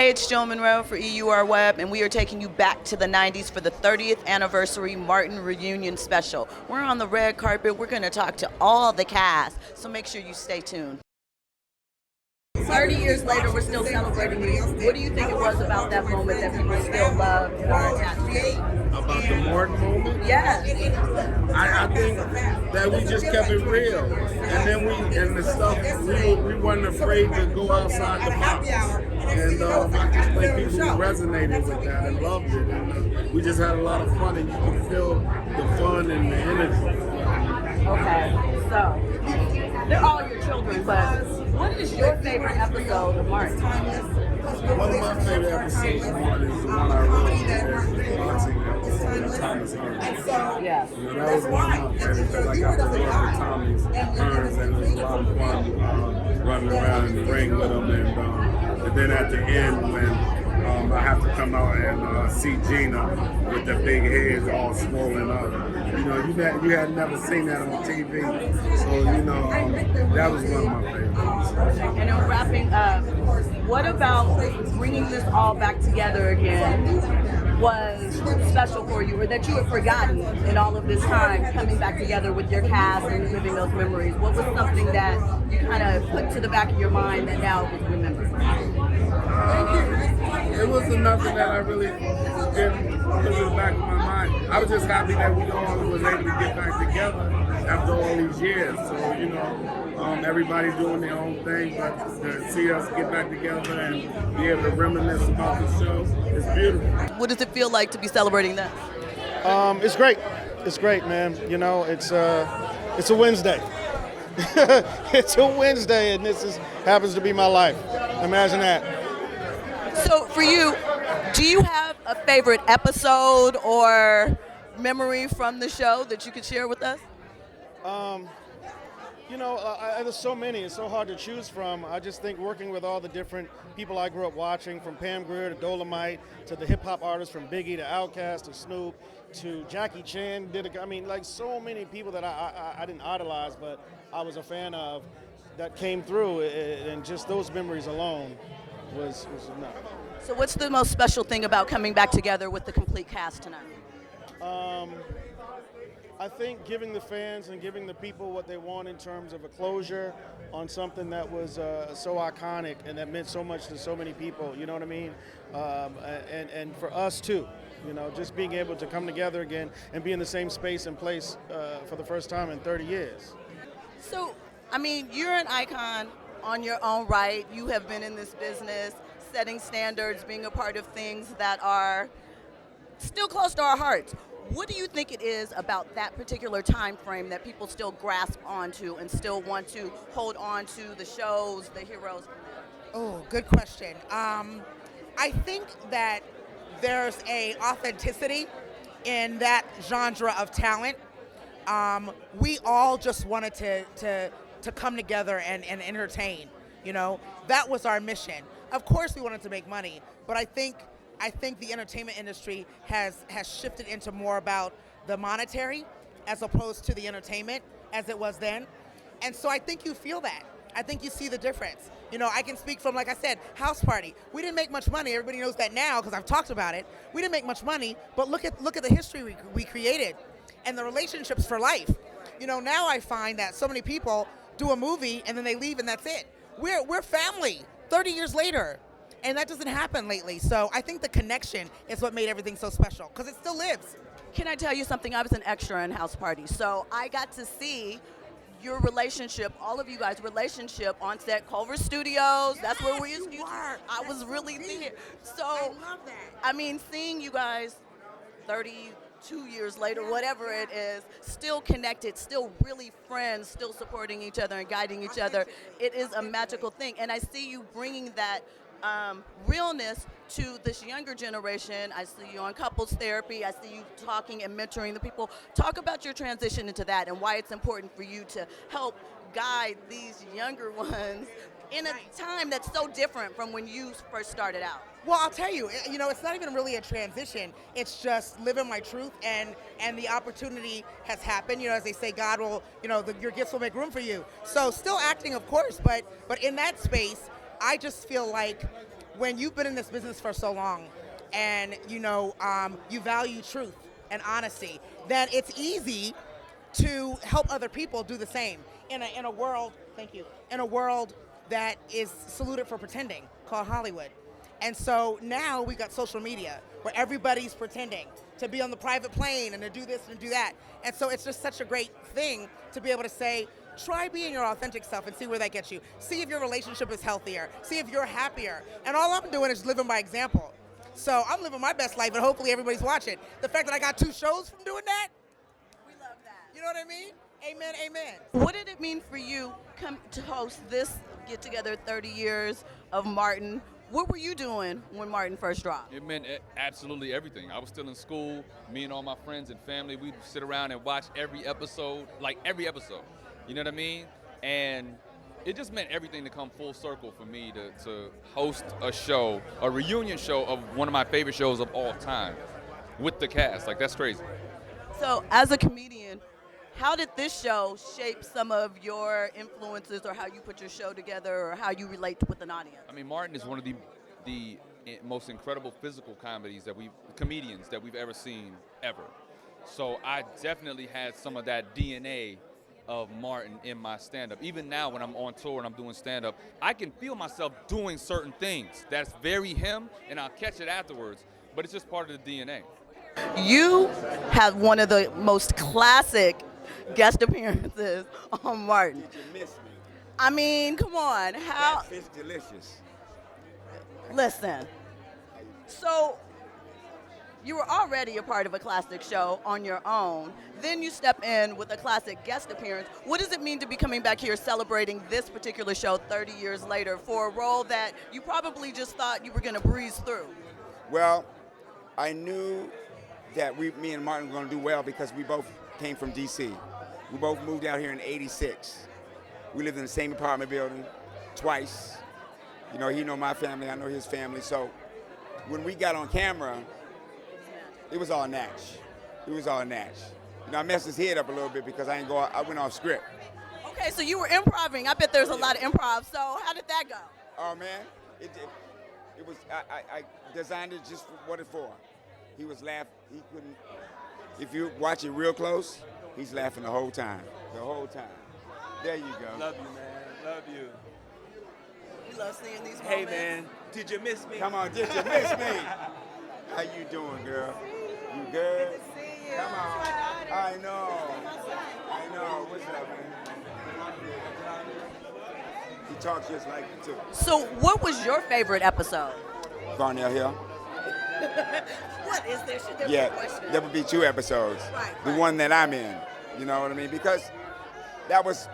Hey, it's Jill Monroe for EUR Web, and we are taking you back to the 90s for the 30th anniversary Martin reunion special. We're on the red carpet. We're going to talk to all the cast, so make sure you stay tuned. 30 years later, we're still celebrating you. What do you think it was about that moment that people still love and are attached to? About the Martin moment? Yeah. I think that we just kept it real. And then the stuff, we weren't afraid to go outside the box. And I just think people resonated with that and loved it. And we just had a lot of fun, and you could feel the fun and the energy. Okay, so they're all your children, but what is your favorite episode of Martin? One of my favorite episodes of Martin is the one I wrote, the boxing episode, Thomas Hearns. Yeah. You know, that was one of my favorites because I got to work with Tommy Hearns, and it was a lot of fun running around in the ring with him. And then at the end, when I have to come out and see Gina with the big head all swollen up. You know, you had never seen that on TV. So, you know, that was one of my favorites. And then wrapping up, what about bringing this all back together again was special for you, or that you had forgotten in all of this time coming back together with your cast and living those memories? What was something that you kind of put to the back of your mind that now is remembered? It wasn't nothing that I really didn't put in the back of my mind. I was just happy that we all was able to get back together after all these years. So, you know, everybody doing their own thing, but to see us get back together and be able to reminisce about the show is beautiful. What does it feel like to be celebrating that? It's great. It's great, man. You know, it's a Wednesday. It's a Wednesday, and happens to be my life. Imagine that. So for you, do you have a favorite episode or memory from the show that you could share with us? You know, there's so many. It's so hard to choose from. I just think working with all the different people I grew up watching, from Pam Grier to Dolomite to the hip-hop artists, from Biggie to Outkast to Snoop to Jackie Chan. Like so many people that I didn't idolize, but I was a fan of, that came through, and just those memories alone was enough. So what's the most special thing about coming back together with the complete cast tonight? I think giving the fans and giving the people what they want in terms of a closure on something that was so iconic and that meant so much to so many people, you know what I mean? And for us too, you know, just being able to come together again and be in the same space and place for the first time in 30 years. So, I mean, you're an icon on your own right. You have been in this business, setting standards, being a part of things that are still close to our hearts. What do you think it is about that particular time frame that people still grasp onto and still want to hold on to the shows, the heroes? Oh, good question. I think that there's a authenticity in that genre of talent. We all just wanted to come together and entertain. You know, that was our mission. Of course we wanted to make money, but I think the entertainment industry has shifted into more about the monetary as opposed to the entertainment as it was then. And so I think you feel that. I think you see the difference. You know, I can speak from, like I said, House Party. We didn't make much money. Everybody knows that now because I've talked about it. We didn't make much money, but look at the history we created and the relationships for life. You know, now I find that so many people do a movie and then they leave and that's it. We're family 30 years later. And that doesn't happen lately. So I think the connection is what made everything so special, because it still lives. Can I tell you something? I was an extra in House Party, so I got to see your relationship, all of you guys' relationship on set, Culver Studios. That's where we used to. I was really there. So I love that. I mean, seeing you guys 32 years later, whatever it is, still connected, still really friends, still supporting each other and guiding each other. It is a magical thing, and I see you bringing that realness to this younger generation. I see you on couples therapy. I see you talking and mentoring the people. Talk about your transition into that and why it's important for you to help guide these younger ones in a time that's so different from when you first started out. Well, I'll tell you, you know, it's not even really a transition. It's just living my truth, and the opportunity has happened. You know, as they say, God will, you know, your gifts will make room for you. So still acting, of course, but in that space, I just feel like when you've been in this business for so long and, you value truth and honesty, then it's easy to help other people do the same in a world, thank you, in a world that is saluted for pretending, called Hollywood. And so now we got social media where everybody's pretending to be on the private plane and to do this and do that. And so it's just such a great thing to be able to say, try being your authentic self and see where that gets you. See if your relationship is healthier. See if you're happier. And all I'm doing is living by example. So I'm living my best life, and hopefully everybody's watching. The fact that I got 2 shows from doing that, We love that. you know what I mean? Amen, amen. What did it mean for you come to host this get-together, 30 years of Martin? What were you doing when Martin first dropped? It meant absolutely everything. I was still in school. Me and all my friends and family, we'd sit around and watch every episode, like every episode. You know what I mean? And it just meant everything to come full circle for me to host a show, a reunion show of one of my favorite shows of all time with the cast. Like, that's crazy. So, as a comedian, how did this show shape some of your influences or how you put your show together or how you relate with an audience? I mean, Martin is one of the most incredible physical comedians comedians that we've ever seen, ever. So I definitely had some of that DNA of Martin in my stand-up. Even now when I'm on tour and I'm doing stand-up, I can feel myself doing certain things that's very him, and I'll catch it afterwards, but it's just part of the DNA. You have one of the most classic guest appearances on Martin. Did you miss me? I mean, come on. How? That fish delicious. Listen. So, you were already a part of a classic show on your own. Then you step in with a classic guest appearance. What does it mean to be coming back here celebrating this particular show 30 years later for a role that you probably just thought you were going to breeze through? Well, I knew that me and Martin were going to do well because we both came from D.C. We both moved out here in '86. We lived in the same apartment building twice. You know, he know my family, I know his family. So when we got on camera, it was all natch. It was all natch. You know, I messed his head up a little bit because I went off script. Okay, so you were improving. I bet there's a lot of improv. So how did that go? Oh man, it was. I designed it just for what it's for. He was laughing. He couldn't. If you watch it real close, he's laughing the whole time. The whole time. There you go. Love you, man. Love you. We love seeing these moments. Hey, man. Did you miss me? Come on, did you miss me? How you doing, girl? You good? Good to see you. Come on. I know. I know. What's up, man? He talks just like you too. So what was your favorite episode? Garnell Hill. What is there? Should there be a Yeah, question? there would be 2 episodes. Right, The right. one that I'm in, you know what I mean? Because that was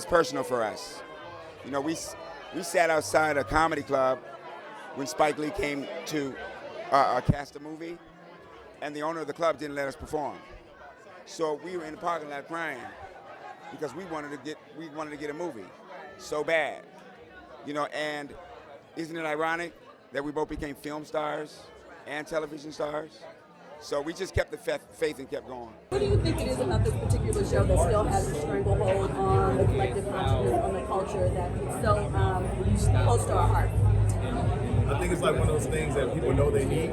personal for us. You know, we sat outside a comedy club when Spike Lee came to cast a movie, and the owner of the club didn't let us perform. So we were in the parking lot crying because we wanted to get a movie so bad, you know. And isn't it ironic that we both became film stars and television stars? So we just kept the faith and kept going. What do you think it is about this particular show that still has a stranglehold on the collective consciousness, on the culture that is so close to our heart? I think it's like one of those things that people know they need.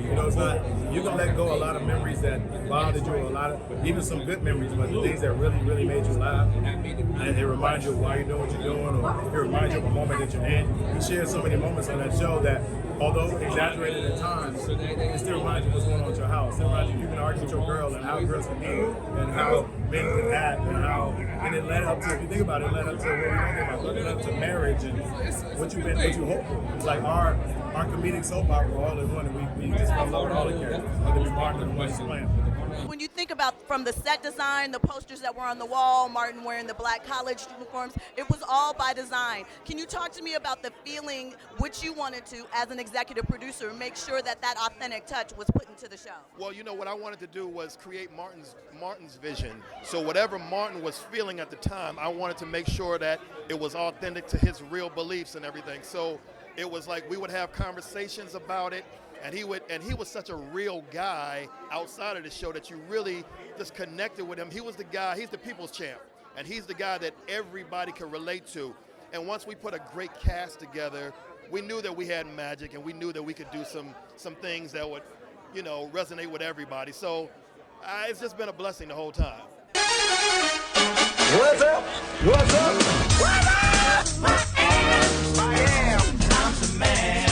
You know, it's not, you can let go a lot of memories that bothered you, even some good memories, but the things that really, really made you laugh, and it reminds you of why you're doing what you're doing, or it reminds you of a moment that you're in. We shared so many moments on that show that, although exaggerated at times, it still reminds you what's going on at your house. It reminds you can argue with your girl and how girls can be, and how men can act, and it led up to, if you think about it, it led up to what we talking about. It led up to marriage and what you hope for. It's like our comedic soap opera all in one, and we just fell in love with all the characters, whether it be Martin or the one he's playing. When you think about from the set design, the posters that were on the wall, Martin wearing the black college uniforms, it was all by design. Can you talk to me about the feeling which you wanted to, as an executive producer, make sure that that authentic touch was put into the show? Well, you know, what I wanted to do was create Martin's vision. So whatever Martin was feeling at the time, I wanted to make sure that it was authentic to his real beliefs and everything. So it was like we would have conversations about it, and he was such a real guy outside of the show that you really just connected with him. He was the guy, he's the people's champ, and he's the guy that everybody can relate to. And once we put a great cast together, we knew that we had magic, and we knew that we could do some things that would, you know, resonate with everybody. So it's just been a blessing the whole time. What's up? What's up? What's up? I am. I'm the man.